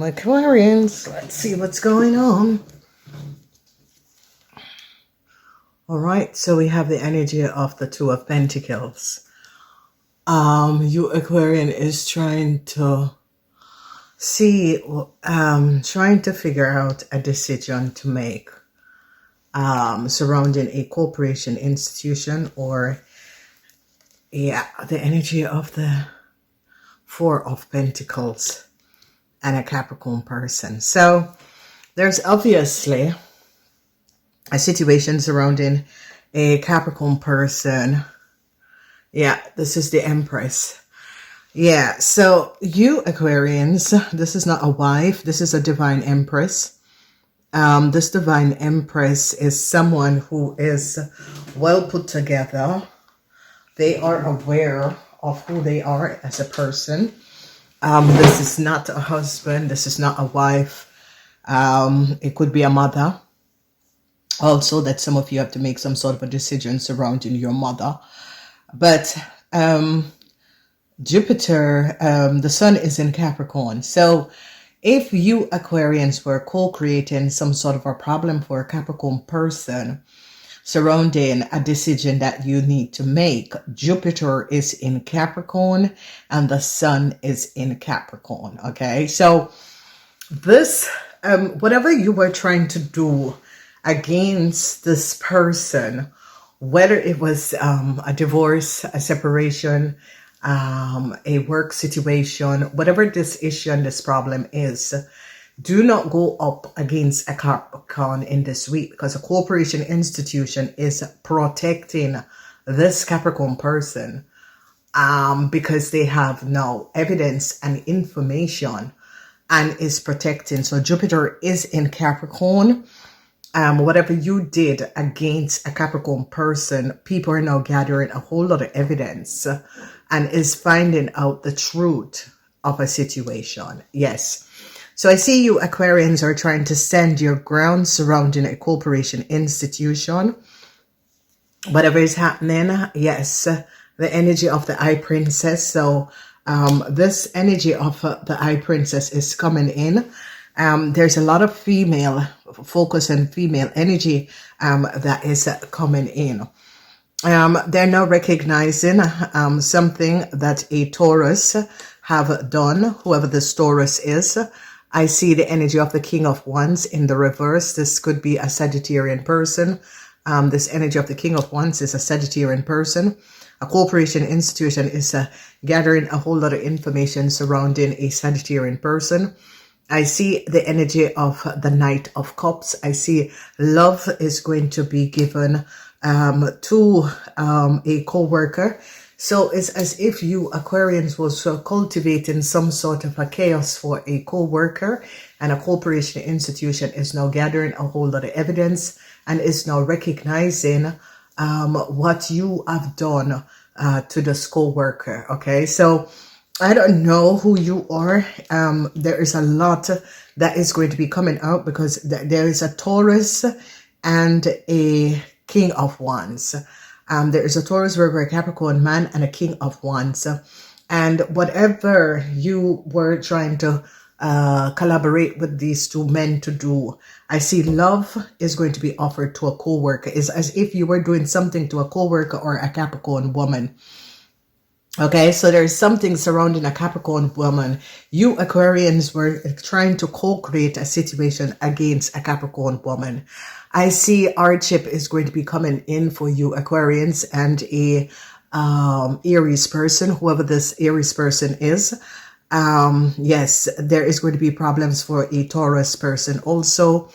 Aquarians, let's see what's going on. All right, so we have the energy of the Two of Pentacles. You Aquarian is trying to see, trying to figure out a decision to make surrounding a corporation, institution, or the energy of the Four of Pentacles and a Capricorn person. So there's obviously a situation surrounding a Capricorn person. Yeah, this is the Empress. Yeah, so you Aquarians, this is not a wife, this is a divine Empress. This divine Empress is someone who is well put together. They are aware of who they are as a person. This is not a husband, this is not a wife. It could be a mother. Also, that some of you have to make some sort of a decision surrounding your mother. But Jupiter, the sun is in Capricorn. So if you Aquarians were co-creating some sort of a problem for a Capricorn person surrounding a decision that you need to make, Jupiter is in Capricorn and the sun is in Capricorn. Okay, so this, whatever you were trying to do against this person, whether it was a divorce, a separation, a work situation, whatever this issue and this problem is, do not go up against a Capricorn in this week, because a corporation institution is protecting this Capricorn person because they have now evidence and information and is protecting. So Jupiter is in Capricorn. Whatever you did against a Capricorn person, people are now gathering a whole lot of evidence and is finding out the truth of a situation. Yes. So I see you Aquarians are trying to stand your ground surrounding a corporation institution. Whatever is happening, yes, the energy of the High Princess. So this energy of the High Princess is coming in. There's a lot of female focus and female energy that is coming in. They're now recognizing something that a Taurus have done, whoever this Taurus is. I see the energy of the King of Wands in the reverse. This could be a Sagittarian person. This energy of the King of Wands is a Sagittarian person. A corporation institution is gathering a whole lot of information surrounding a Sagittarian person. I see the energy of the Knight of Cups. I see love is going to be given to a co-worker. So it's as if you Aquarians was cultivating some sort of a chaos for a co-worker, and a corporation institution is now gathering a whole lot of evidence and is now recognizing what you have done to this co-worker. Okay, so I don't know who you are. There is a lot that is going to be coming out, because there is a Taurus and a King of Wands. There is a Taurus, Virgo, a Capricorn man, and a King of Wands. And whatever you were trying to collaborate with these two men to do, I see love is going to be offered to a co-worker. It's as if you were doing something to a co-worker or a Capricorn woman. Okay, so there's something surrounding a Capricorn woman. You Aquarians were trying to co-create a situation against a Capricorn woman. I see hardship is going to be coming in for you Aquarians and a Aries person, whoever this Aries person is. Yes, there is going to be problems for a Taurus person also.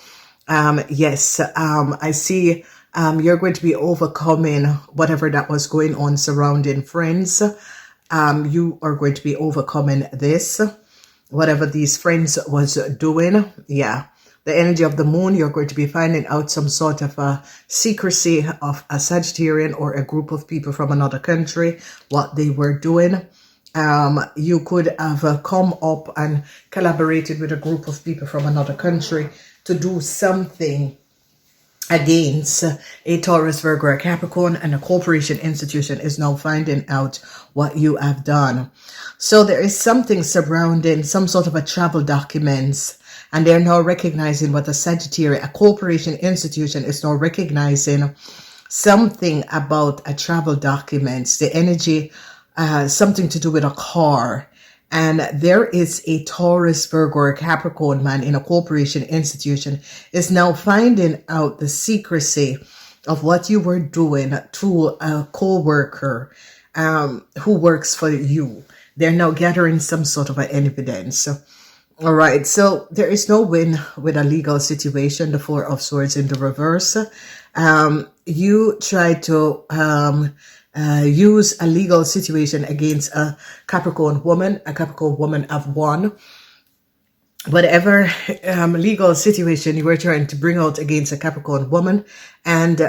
Yes, I see you're going to be overcoming whatever that was going on surrounding friends. You are going to be overcoming this, whatever these friends was doing. Yeah. The energy of the moon, you're going to be finding out some sort of a secrecy of a Sagittarian or a group of people from another country, what they were doing. You could have come up and collaborated with a group of people from another country to do something against a Taurus, Virgo, or Capricorn, and a corporation institution is now finding out what you have done. So there is something surrounding some sort of a travel documents, and they're now recognizing what a Sagittarius, a corporation institution, is now recognizing something about a travel documents, the energy, something to do with a car. And there is a Taurus, Virgo, or Capricorn man in a corporation institution is now finding out the secrecy of what you were doing to a co-worker who works for you. They're now gathering some sort of an evidence. All right, so there is no win with a legal situation, the Four of Swords in the reverse. You try to use a legal situation against a Capricorn woman. A Capricorn woman have won. Whatever legal situation you were trying to bring out against a Capricorn woman, and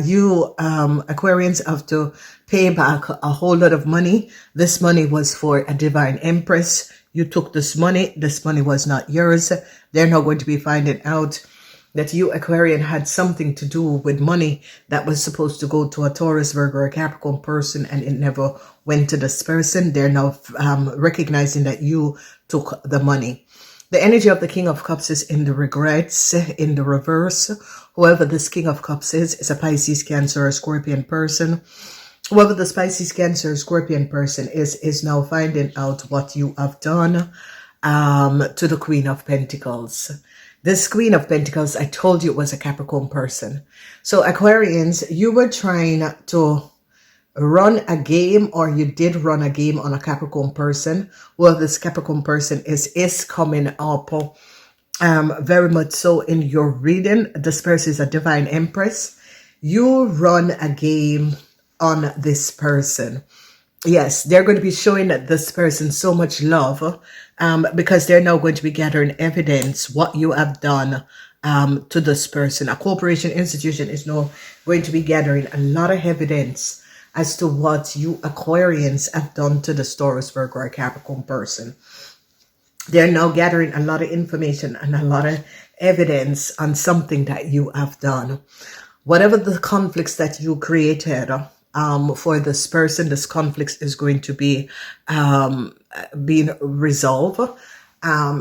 you Aquarians have to pay back a whole lot of money. This money was for a divine empress. You took this money was not yours. They're now going to be finding out that you Aquarian had something to do with money that was supposed to go to a Taurus, Virgo, or Capricorn person, and it never went to this person. They're now recognizing that you took the money. The energy of the King of Cups is in the regrets, in the reverse. Whoever this King of Cups is a Pisces, Cancer, or Scorpion person. Whoever the Pisces, Cancer, or Scorpion person is now finding out what you have done to the Queen of Pentacles. This Queen of Pentacles, I told you it was a Capricorn person. So Aquarians, you were trying to run a game, or you did run a game on a Capricorn person. Well, this Capricorn person is coming up very much so in your reading. This person is a divine empress. You run a game on this person. Yes, they're going to be showing this person so much love because they're now going to be gathering evidence what you have done to this person. A corporation institution is now going to be gathering a lot of evidence as to what you Aquarians have done to the Taurus, Virgo, or Capricorn person. They're now gathering a lot of information and a lot of evidence on something that you have done. Whatever the conflicts that you created for this person, this conflict is going to be being resolved.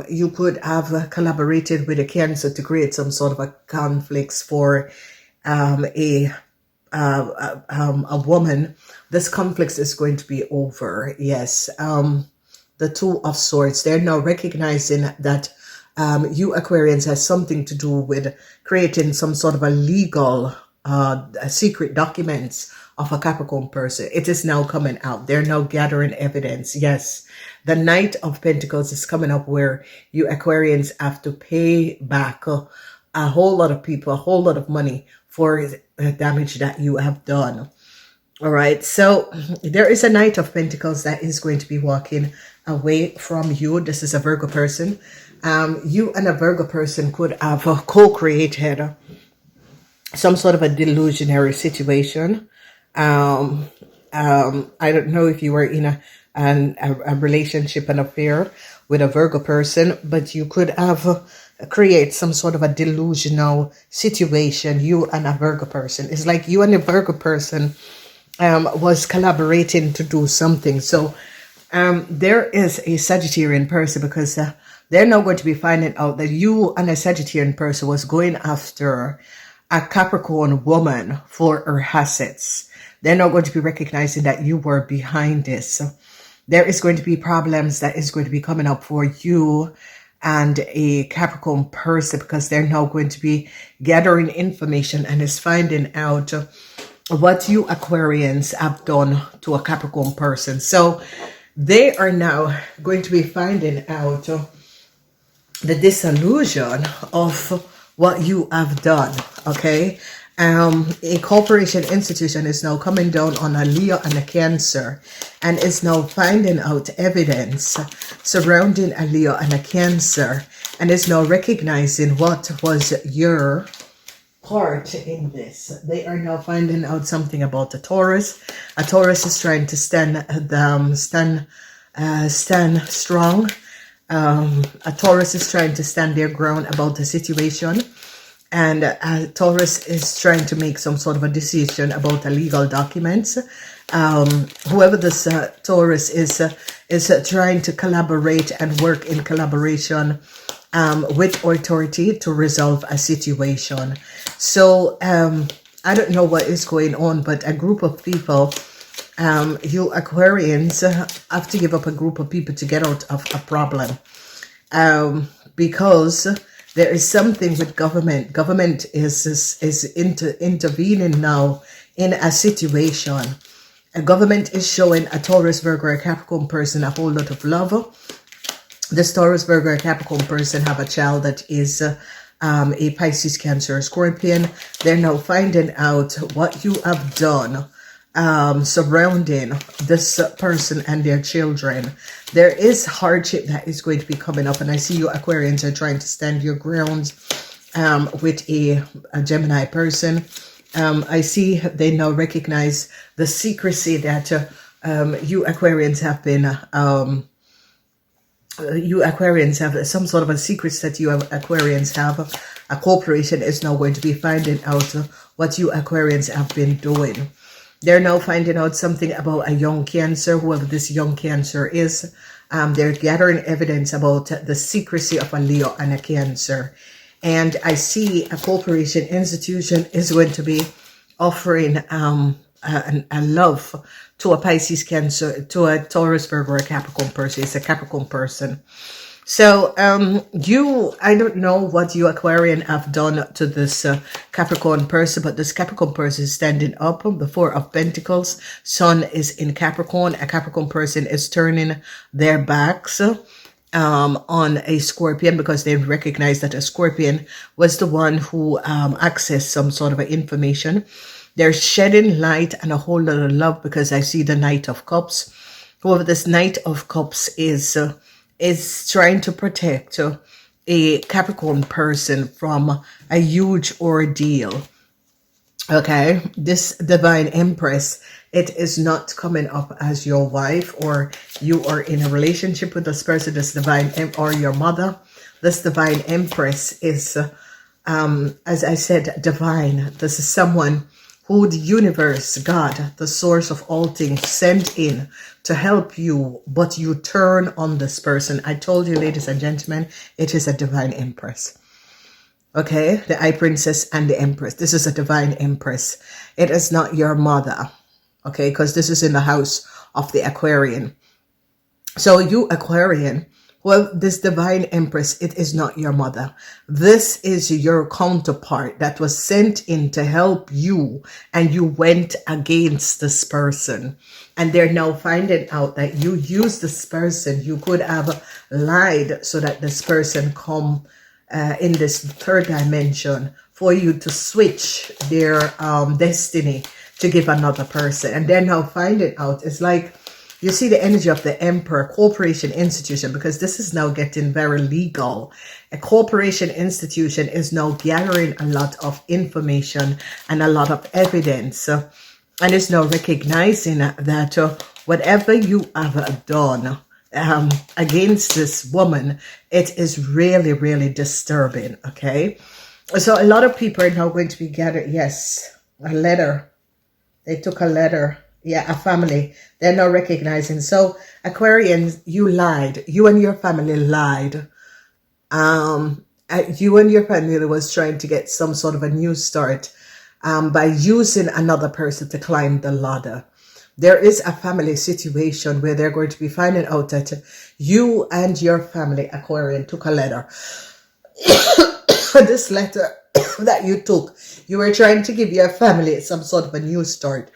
You could have collaborated with a Cancer to create some sort of a conflicts for a woman. This conflict is going to be over. Yes. The Two of Swords, they're now recognizing that you Aquarians has something to do with creating some sort of a legal secret documents of a Capricorn person. It is now coming out. They're now gathering evidence. Yes. The Knight of Pentacles is coming up where you Aquarians have to pay back a whole lot of people, a whole lot of money for the damage that you have done. All right. So there is a Knight of Pentacles that is going to be walking away from you. This is a Virgo person. You and a Virgo person could have co-created some sort of a delusionary situation. I don't know if you were in a relationship, an affair with a Virgo person, but you could have create some sort of a delusional situation, you and a Virgo person. It's like you and a Virgo person was collaborating to do something. So there is a Sagittarian person, because they're now going to be finding out that you and a Sagittarian person was going after a Capricorn woman for her assets. They're not going to be recognizing that you were behind this. There is going to be problems that is going to be coming up for you and a Capricorn person, because they're now going to be gathering information and is finding out what you Aquarians have done to a Capricorn person. So they are now going to be finding out the disillusion of what you have done. Okay. A corporation institution is now coming down on a Leo and a Cancer, and is now finding out evidence surrounding a Leo and a Cancer, and is now recognizing what was your part in this. They are now finding out something about a Taurus. A Taurus is trying to stand strong. A Taurus is trying to stand their ground about the situation. and Taurus is trying to make some sort of a decision about a legal documents. Whoever this Taurus is trying to collaborate and work in collaboration with authority to resolve a situation. So I don't know what is going on, but a group of people, you Aquarians, have to give up a group of people to get out of a problem, because there is something with government. Government is intervening now in a situation. A government is showing a Taurus, Virgo, or Capricorn person a whole lot of love. This Taurus, Virgo, or Capricorn person have a child that is a Pisces, Cancer, or Scorpion. They're now finding out what you have done surrounding this person and their children. There is hardship that is going to be coming up, and I see you Aquarians are trying to stand your ground with a Gemini person. I see they now recognize the secrecy that you Aquarians have been you Aquarians have some sort of a secrets that you Aquarians have. A corporation is now going to be finding out what you Aquarians have been doing. They're now finding out something about a young Cancer, whoever this young Cancer is. They're gathering evidence about the secrecy of a Leo and a Cancer. And I see a corporation institution is going to be offering a love to a Pisces, Cancer, to a Taurus, Virgo, or a Capricorn person. It's a Capricorn person. So I don't know what you Aquarian have done to this Capricorn person, but this Capricorn person is standing up. The Four of Pentacles. Sun is in Capricorn. A Capricorn person is turning their backs on a Scorpion because they recognize that a Scorpion was the one who accessed some sort of information. They're shedding light and a whole lot of love because I see the Knight of Cups. Whoever this Knight of Cups is trying to protect a Capricorn person from a huge ordeal. Okay, this Divine Empress, it is not coming up as your wife or you are in a relationship with this person, this Divine or your mother. This Divine Empress is, as I said, divine. This is someone who the universe, God, the source of all things, sent in to help you, but you turn on this person. I told you, ladies and gentlemen, it is a Divine Empress. Okay, the High Priestess and the Empress. This is a Divine Empress. It is not your mother. Okay, because this is in the house of the Aquarian. So you Aquarian, well, this Divine Empress, it is not your mother. This is your counterpart that was sent in to help you, and you went against this person. And they're now finding out that you used this person. You could have lied so that this person come in this third dimension for you to switch their destiny to give another person. And they're now finding out, it's like, you see the energy of the Emperor, corporation institution, because this is now getting very legal. A corporation institution is now gathering a lot of information and a lot of evidence. And is now recognizing that whatever you have done against this woman, it is really, really disturbing. Okay. So a lot of people are now going to be gathered. Yes, a letter. They took a letter. Yeah, a family. They're now recognizing. So Aquarians, you lied. You and your family lied. You and your family was trying to get some sort of a new start by using another person to climb the ladder. There is a family situation where they're going to be finding out that you and your family, Aquarian, took a letter. This letter that you took, you were trying to give your family some sort of a new start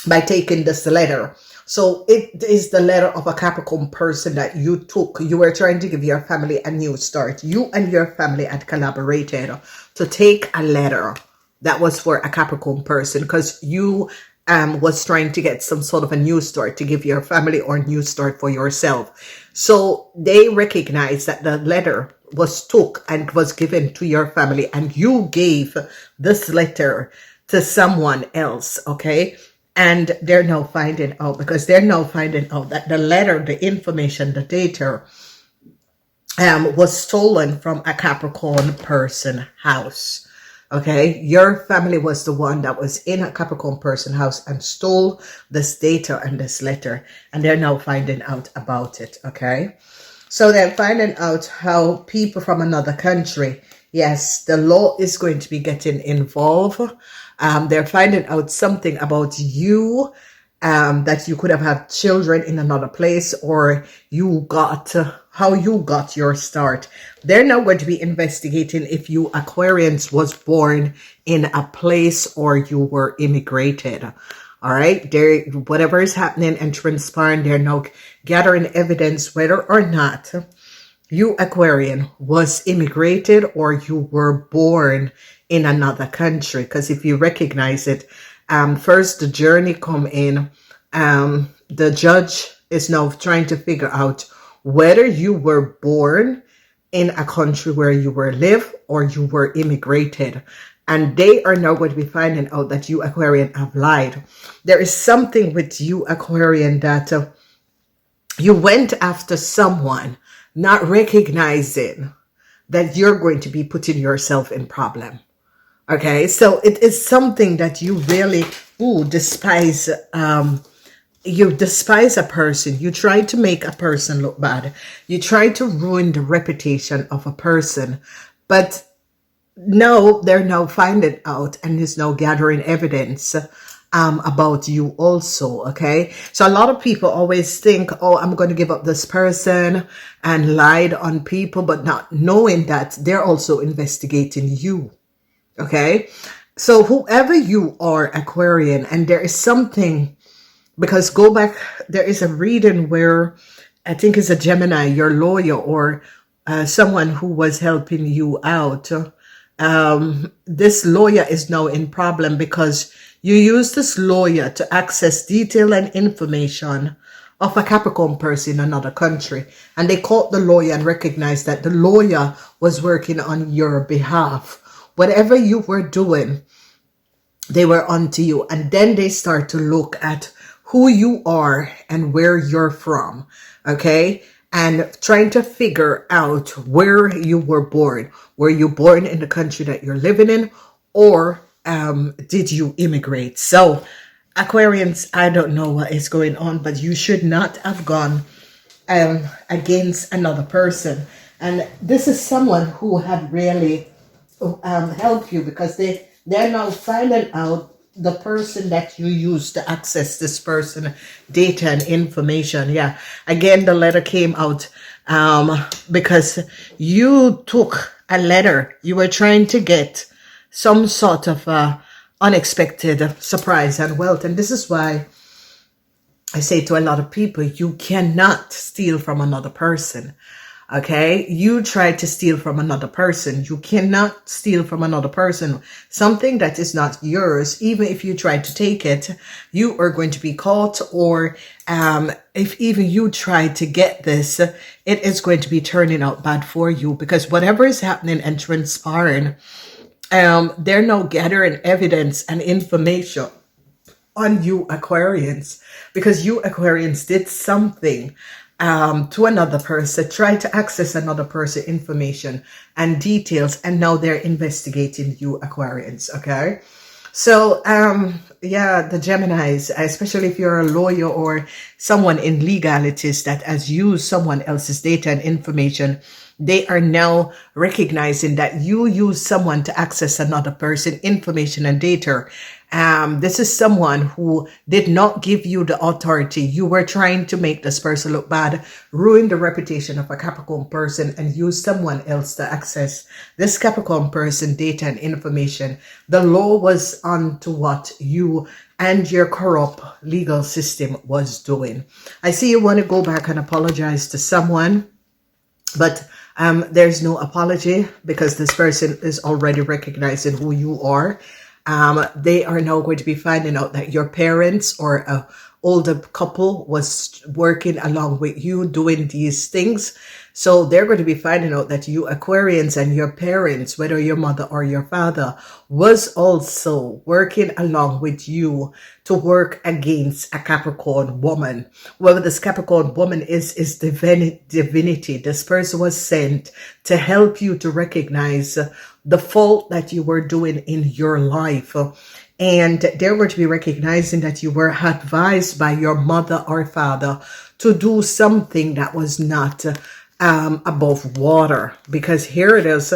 by taking this letter. So it is the letter of a Capricorn person that you took. You were trying to give your family a new start. You and your family had collaborated to take a letter that was for a Capricorn person because you was trying to get some sort of a new start to give your family or a new start for yourself. So they recognize that the letter was took and was given to your family, and you gave this letter to someone else. Okay. And they're now finding out, because they're now finding out that the letter, the information, the data was stolen from a Capricorn person house. Okay, your family was the one that was in a Capricorn person house and stole this data and this letter, and they're now finding out about it. Okay, so they're finding out how people from another country, yes, the law is going to be getting involved. They're finding out something about you, that you could have had children in another place, or you got how you got your start. They're now going to be investigating if you Aquarians was born in a place or you were immigrated. All right, there, whatever is happening and transpiring, they're now gathering evidence whether or not you Aquarian was immigrated or you were born in another country. Because if you recognize it, first the journey come in, the judge is now trying to figure out whether you were born in a country where you were live or you were immigrated. And they are now going to be finding out that you Aquarian have lied. There is something with you Aquarian that you went after someone, not recognizing that you're going to be putting yourself in problem. Okay, so it is something that you really despise. You despise a person. You try to make a person look bad. You try to ruin the reputation of a person. But no, they're now finding out and is now gathering evidence about you also. Okay, so a lot of people always think, oh, I'm going to give up this person, and lied on people, but not knowing that they're also investigating you. Okay, so whoever you are Aquarian, and there is something, because go back, there is a reading where I think it's a Gemini, your lawyer, or someone who was helping you out. This lawyer is now in problem because you use this lawyer to access detail and information of a Capricorn person in another country. And they caught the lawyer and recognized that the lawyer was working on your behalf. Whatever you were doing, they were onto you. And then they start to look at who you are and where you're from. Okay, and trying to figure out where you were born. Were you born in the country that you're living in, or did you immigrate? So Aquarians, I don't know what is going on, but you should not have gone against another person. And this is someone who had really helped you, because they're now finding out the person that you use to access this person data and information. Yeah, again, the letter came out because you took a letter. You were trying to get some sort of unexpected surprise and wealth. And this is why I say to a lot of people, you cannot steal from another person. Okay, you try to steal from another person. You cannot steal from another person. Something that is not yours, even if you try to take it, you are going to be caught. Or if even you try to get this, it is going to be turning out bad for you, because whatever is happening and transpiring, they're now gathering evidence and information on you Aquarians, because you Aquarians did something to another person, try to access another person information and details, and now they're investigating you Aquarians. Okay, so yeah, the Geminis, especially if you're a lawyer or someone in legalities that has used someone else's data and information, they are now recognizing that you use someone to access another person information and data. This is someone who did not give you the authority. You were trying to make this person look bad, ruin the reputation of a Capricorn person, and use someone else to access this Capricorn person data and information. The law was on to what you and your corrupt legal system was doing. I see you want to go back and apologize to someone, but there's no apology, because this person is already recognizing who you are. They are now going to be finding out that your parents or older couple was working along with you doing these things. So they're going to be finding out that you Aquarians and your parents, whether your mother or your father, was also working along with you to work against a Capricorn woman. Whoever this Capricorn woman is divinity. This person was sent to help you to recognize the fault that you were doing in your life. And they were to be recognizing that you were advised by your mother or father to do something that was not above water. Because here it is,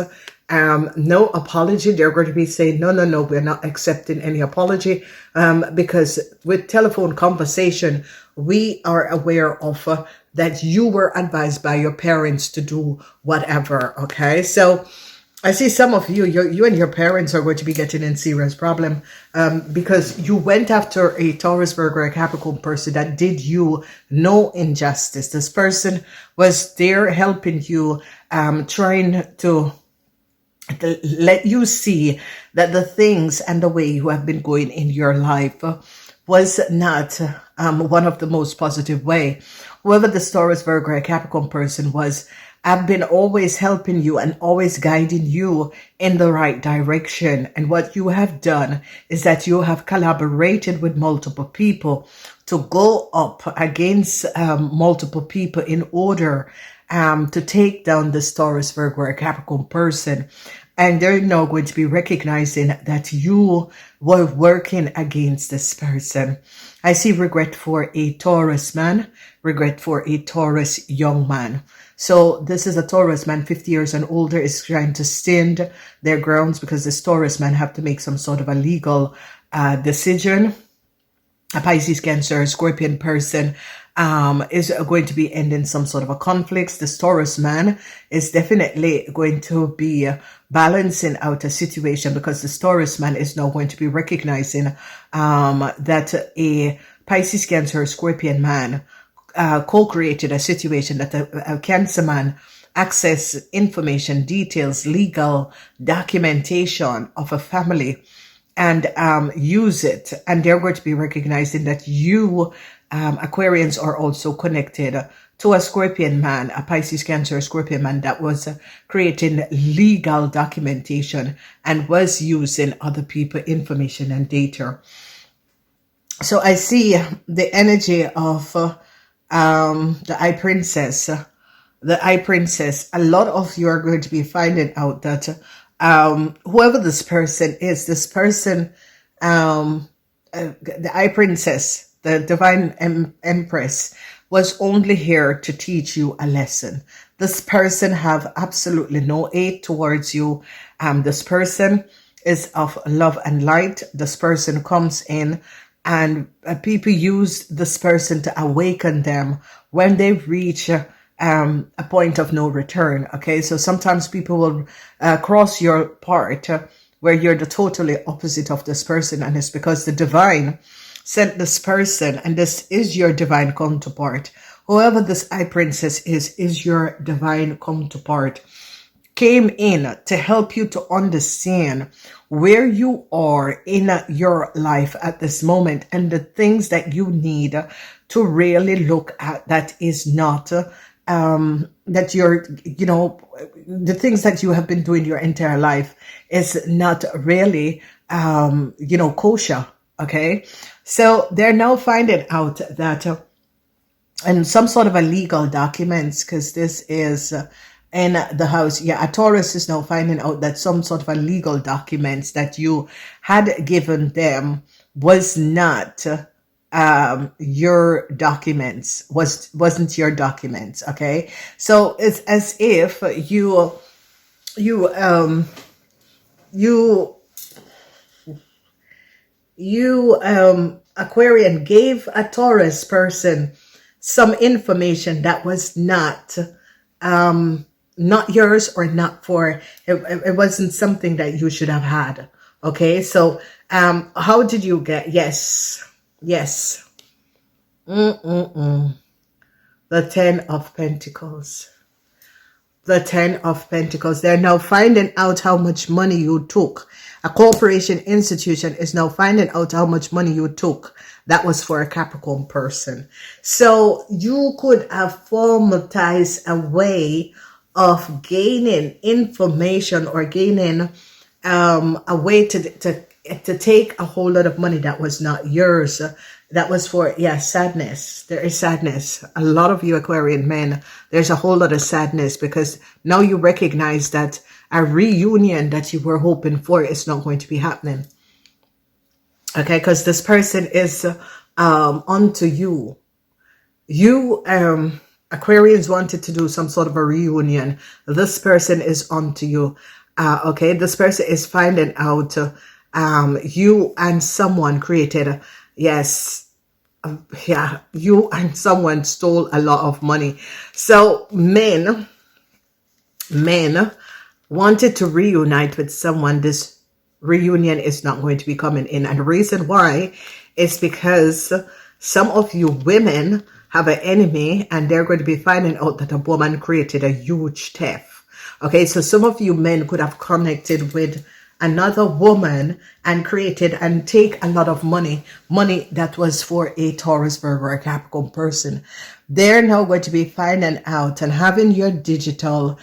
no apology. They're going to be saying, no, no, no, we're not accepting any apology. Because with telephone conversation, we are aware of that you were advised by your parents to do whatever. Okay, so I see some of you, you and your parents are going to be getting in serious problem because you went after a Taurus, Virgo, or a Capricorn person that did you no injustice. This person was there helping you, trying to let you see that the things and the way you have been going in your life was not one of the most positive way. Whoever the Taurus, Virgo, or Capricorn person was, I've been always helping you and always guiding you in the right direction. And what you have done is that you have collaborated with multiple people to go up against multiple people in order to take down this Taurus, Virgo, or Capricorn person. And they're now going to be recognizing that you were working against this person. I see regret for a Taurus man, regret for a Taurus young man. So this is a Taurus man, 50 years and older, is trying to stand their grounds because this Taurus man have to make some sort of a legal decision. A Pisces, Cancer, Scorpion person is going to be ending some sort of a conflict. This Taurus man is definitely going to be balancing out a situation because this Taurus man is now going to be recognizing that a Pisces, Cancer, Scorpion man co-created a situation that a Cancer man access information, details, legal documentation of a family and use it. And they're going to be recognizing that you Aquarians are also connected to a Scorpion man, a Pisces, Cancer, Scorpion man that was creating legal documentation and was using other people's information and data. So I see the energy of the Eye Princess. The Eye Princess, a lot of you are going to be finding out that whoever this person is, this person, the Eye Princess, the Divine Empress, was only here to teach you a lesson. This person have absolutely no hate towards you. This person is of love and light. This person comes in and people use this person to awaken them when they reach a point of no return. Okay, so sometimes people will cross your path where you're the totally opposite of this person, and it's because the divine sent this person, and this is your divine counterpart. Whoever this Eye Princess is your divine counterpart. Came in to help you to understand where you are in your life at this moment and the things that you need to really look at that is not that you're, you know, the things that you have been doing your entire life is not really you know, kosher. Okay, so they're now finding out that and some sort of a legal documents, because this is in the house. Yeah, a Taurus is now finding out that some sort of a legal documents that you had given them was not your documents, wasn't your documents. Okay, so it's as if you Aquarian gave a Taurus person some information that was not yours or not for it wasn't something that you should have had. Okay, so how did you get? Yes the 10 of Pentacles. the Ten of Pentacles. They're now finding out how much money you took. A corporation institution is now finding out how much money you took. That was for a Capricorn person. So you could have formatized a way of gaining information or gaining a way to take a whole lot of money that was not yours. That was for, yeah, sadness. There is sadness. A lot of you Aquarian men, there's a whole lot of sadness because now you recognize that a reunion that you were hoping for is not going to be happening. Okay, because this person is onto you. You, Aquarians wanted to do some sort of a reunion. This person is onto you. Okay, this person is finding out you and someone created, yes, yeah, you and someone stole a lot of money. So men wanted to reunite with someone. This reunion is not going to be coming in. And the reason why is because some of you women have an enemy and they're going to be finding out that a woman created a huge theft. Okay, so some of you men could have connected with another woman and created and take a lot of money that was for a Taurus, Virgo, or a Capricorn person. They're now going to be finding out and having your digital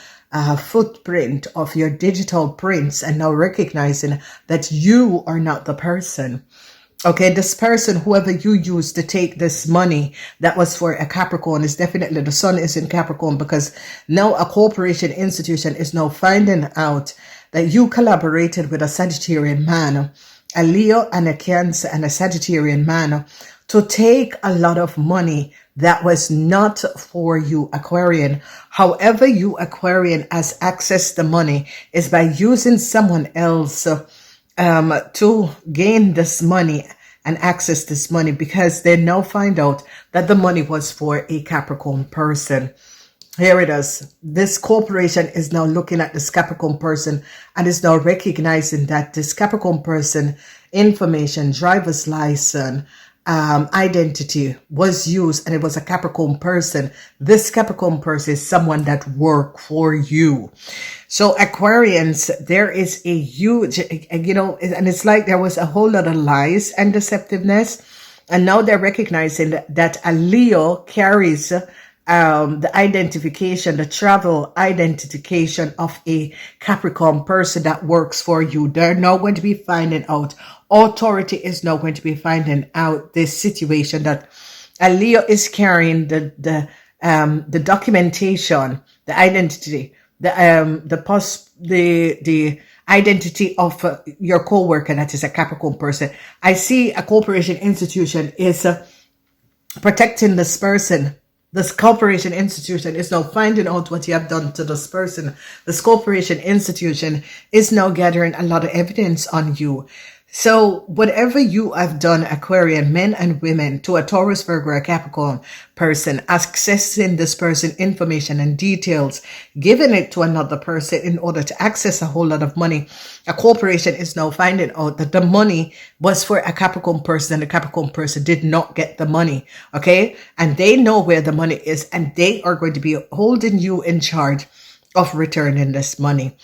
footprint of your digital prints and now recognizing that you are not the person. Okay, this person, whoever you used to take this money that was for a Capricorn, is definitely, the sun is in Capricorn, because now a corporation institution is now finding out that you collaborated with a Sagittarian man, a Leo and a Cancer and a Sagittarian man, to take a lot of money that was not for you, Aquarian. However, you Aquarian has accessed the money is by using someone else to gain this money and access this money, because they now find out that the money was for a Capricorn person. Here it is. This corporation is now looking at this Capricorn person and is now recognizing that this Capricorn person information, driver's license, identity was used, and it was a Capricorn person. This Capricorn person is someone that worked for you. So Aquarians, there is a huge, you know, and it's like there was a whole lot of lies and deceptiveness. And now they're recognizing that a Leo carries the identification, the travel identification of a Capricorn person that works for you. They're now going to be finding out. Authority is now going to be finding out this situation that a Leo is carrying the documentation, the identity, the identity of your co-worker that is a Capricorn person. I see a corporation institution is protecting this person. This corporation institution is now finding out what you have done to this person. This corporation institution is now gathering a lot of evidence on you. So whatever you have done, Aquarian men and women, to a Taurus, Virgo, or a Capricorn person, accessing this person information and details, giving it to another person in order to access a whole lot of money, a corporation is now finding out that the money was for a Capricorn person and the Capricorn person did not get the money. Okay. And they know where the money is, and they are going to be holding you in charge of returning this money.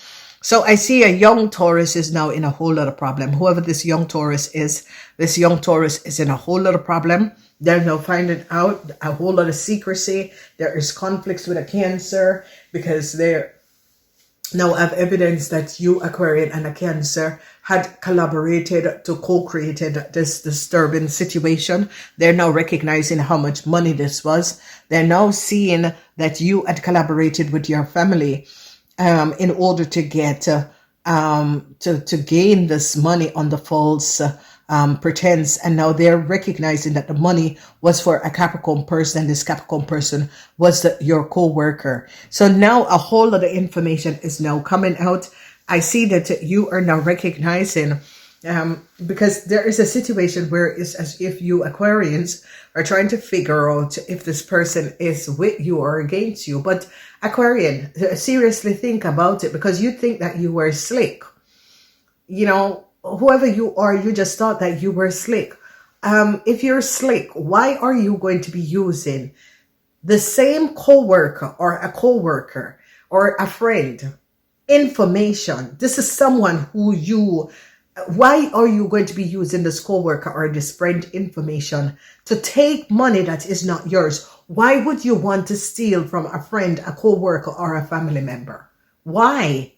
So I see a young Taurus is now in a whole lot of problem. Whoever this young Taurus is in a whole lot of problem. They're now finding out a whole lot of secrecy. There is conflicts with a Cancer because they now have evidence that you, Aquarian, and a Cancer had collaborated to co-created this disturbing situation. They're now recognizing how much money this was. They're now seeing that you had collaborated with your family in order to get to gain this money on the false pretense. And now they're recognizing that the money was for a Capricorn person, and this Capricorn person was your co-worker. So now a whole lot of information is now coming out. I see that you are now recognizing because there is a situation where it's as if you Aquarians are trying to figure out if this person is with you or against you. But Aquarian, seriously think about it, because you think that you were slick. You know, whoever you are, you just thought that you were slick. If you're slick, why are you going to be using the same co-worker or a co-worker? or a friend, information. This is someone who you, why are you going to be using this coworker or this friend information to take money that is not yours? Why would you want to steal from a friend, a coworker, or a family member? Why?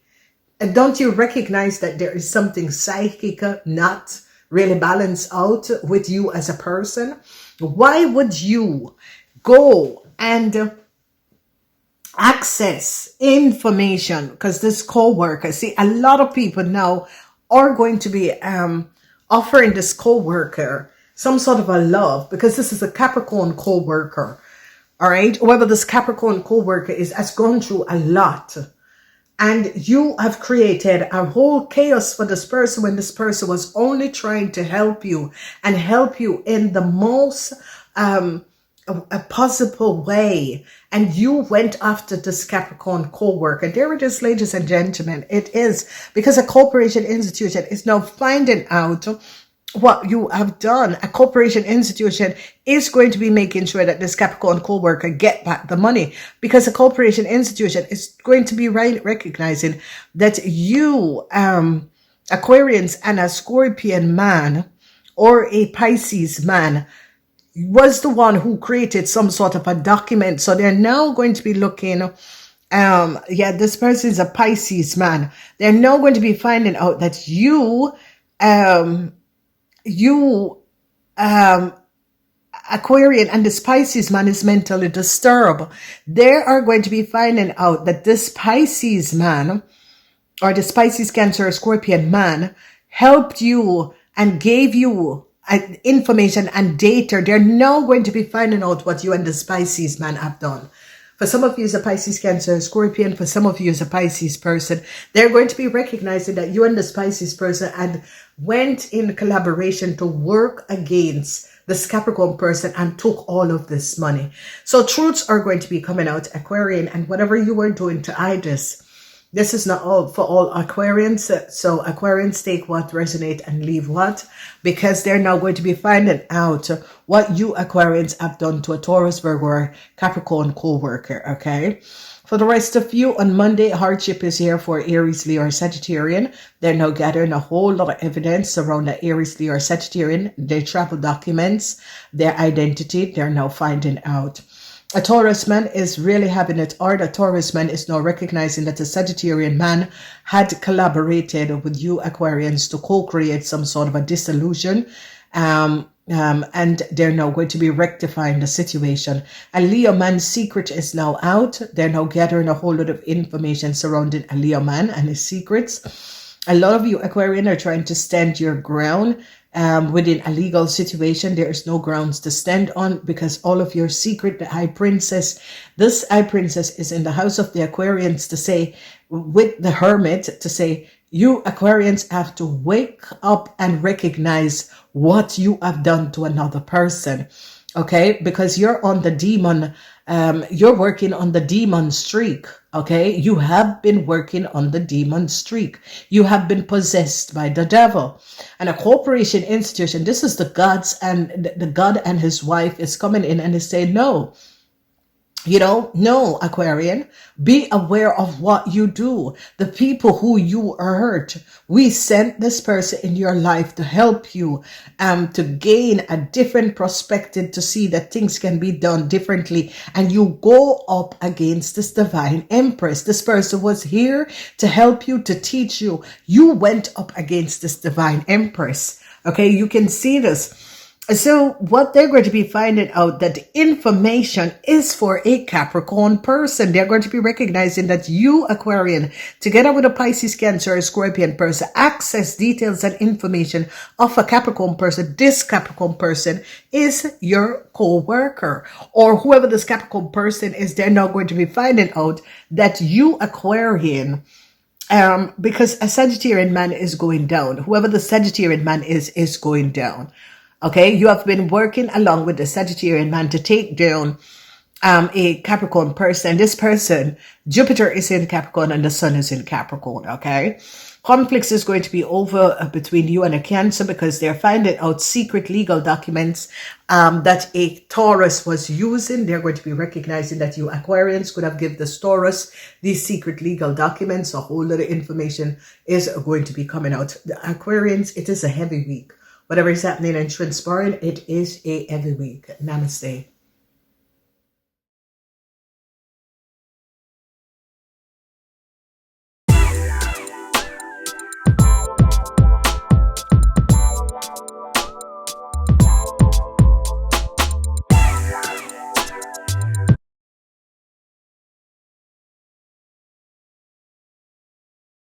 And don't you recognize that there is something psychic not really balanced out with you as a person? Why would you go and access information? Because this co-worker, see, a lot of people now are going to be offering this co-worker some sort of a love, because this is a Capricorn co-worker. All right, whoever this Capricorn co-worker is has gone through a lot, and you have created a whole chaos for this person when this person was only trying to help you and help you in the most a possible way, and you went after this Capricorn co-worker. There it is, ladies and gentlemen. It is because a corporation institution is now finding out what you have done. A corporation institution is going to be making sure that this Capricorn co-worker get back the money, because a corporation institution is going to be recognizing that you, Aquarians and a Scorpion man or a Pisces man, was the one who created some sort of a document. So they're now going to be looking, this person is a Pisces man. They're now going to be finding out that you, Aquarian, and this Pisces man is mentally disturbed. They are going to be finding out that this Pisces man, or this Pisces, Cancer, Scorpion man, helped you and gave you information and data. They're now going to be finding out what you and the Pisces man have done. For some of you is a Pisces, Cancer, Scorpion. For some of you is a Pisces person. They're going to be recognizing that you and the Pisces person had went in collaboration to work against this Capricorn person and took all of this money. So truths are going to be coming out, Aquarian, and whatever you were doing to hide this is not all for all Aquarians. So Aquarians, take what resonate and leave what, because they're now going to be finding out what you Aquarians have done to a Taurus, Virgo, or Capricorn co-worker. Okay. For the rest of you, on Monday, hardship is here for Aries, Leo, or Sagittarian. They're now gathering a whole lot of evidence around the Aries, Leo, or Sagittarian, their travel documents, their identity. They're now finding out. A Taurus man is really having it hard. A Taurus man is now recognizing that a Sagittarian man had collaborated with you Aquarians to co-create some sort of a disillusion. And they're now going to be rectifying the situation. A Leo man's secret is now out. They're now gathering a whole lot of information surrounding a Leo man and his secrets. A lot of you Aquarian are trying to stand your ground within a legal situation. There is no grounds to stand on, because all of your secret, the High Princess, this High Princess is in the house of the Aquarians to say, with the Hermit, to say, you Aquarians have to wake up and recognize what you have done to another person. Okay, because you're on the demon, you're working on the demon streak. Okay, you have been working on the demon streak. You have been possessed by the devil. And a corporation institution, this is the gods, and the God and his wife is coming in and is saying, no. No, Aquarian, be aware of what you do. The people who you hurt, we sent this person in your life to help you, to gain a different perspective, to see that things can be done differently. And you go up against this divine empress. This person was here to help you, to teach you. You went up against this divine empress. Okay, you can see this. So what they're going to be finding out, that the information is for a Capricorn person. They're going to be recognizing that you Aquarian, together with a Pisces, Cancer, or Scorpion person, access details and information of a Capricorn person. This Capricorn person is your co-worker, or whoever this Capricorn person is. They're now going to be finding out that you Aquarian, because a Sagittarian man is going down. Whoever the Sagittarian man is going down. Okay, you have been working along with the Sagittarian man to take down a Capricorn person. This person, Jupiter is in Capricorn and the Sun is in Capricorn. Okay, Conflicts is going to be over between you and a Cancer because they're finding out secret legal documents that a Taurus was using. They're going to be recognizing that you Aquarians could have given this Taurus these secret legal documents. A whole lot of information is going to be coming out. The Aquarians, it is a heavy week. Whatever is happening and transpiring, it is a heavy week. Namaste.